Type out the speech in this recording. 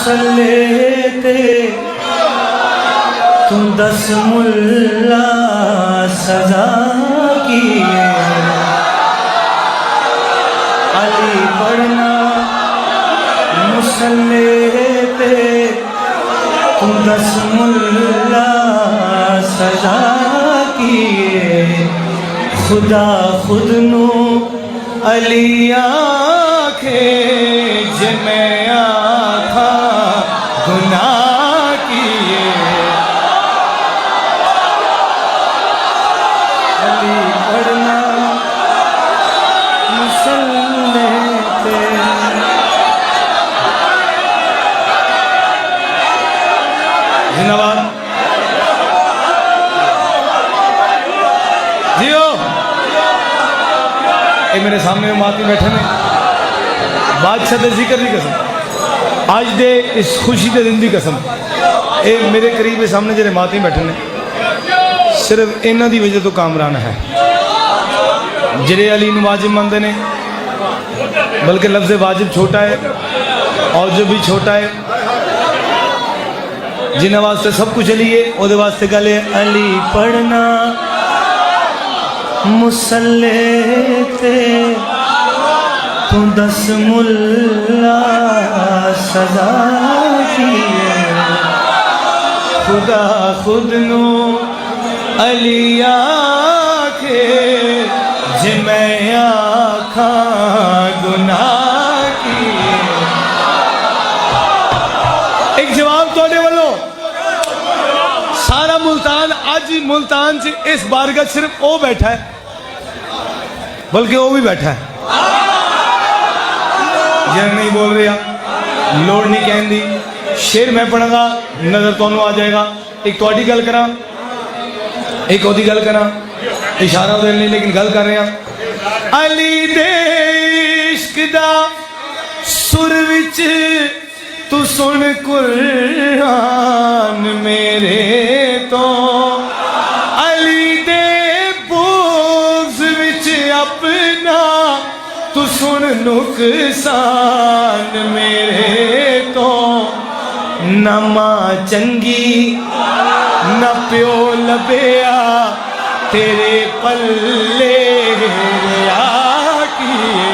मुसल्ले ते तू 10 मुल्ला सजा किए, अली पढ़ना मुसल्ले ते तू 10 मुल्ला सजा किए, खुदा खुद नू अली आखे जे मैं आखा गुनाह किए, अली पढ़ना मुसल्ले पे। जिंदाबाद जियो। ये मेरे सामने माती बैठे ने बादशाह दे जिक्र दी कसम, आज दे इस खुशी दे दिन दी कसम, ये मेरे करीब के सामने जेरे माती बैठे ने सिर्फ इन्हां दी वजह तो कामरान है। जेरे अली नूं वाजिब मनदे ने, बल्कि लफ्ज़ वाजिब छोटा है और जो भी छोटा है, जिन्हां वास्ते सब कुछ अली है, उहदे वास्ते गल है अली पढ़ना मुसल्ले ते तू 10 मुल्ला सजा किए, खुदा खुद नू अली आखे जे मैं आखा गुनाह किए। एक जवाब तोड़े वालों, सारा मुल्तान आज ही मुल्तान से इस बारगाह सिर्फ वो बैठा है, बल्कि वो भी बैठा है। जन नहीं बोल रहा, लोड़ नहीं कहती, शेर मैं पढ़ांगा नजर तुहानू आ जाएगा। एक तुहाडी गल करा, एक ओदी गल करा, इशारा तो नहीं लेकिन गल कर रहे हैं। अली दे इश्क दा सुर विच तू सुन कुरान मेरे तो, अली दे बोझ विच अपना तू सुन नुकसान मेरे तो, न मां चंगी न प्यो लभया तेरे पल्ले आ किए,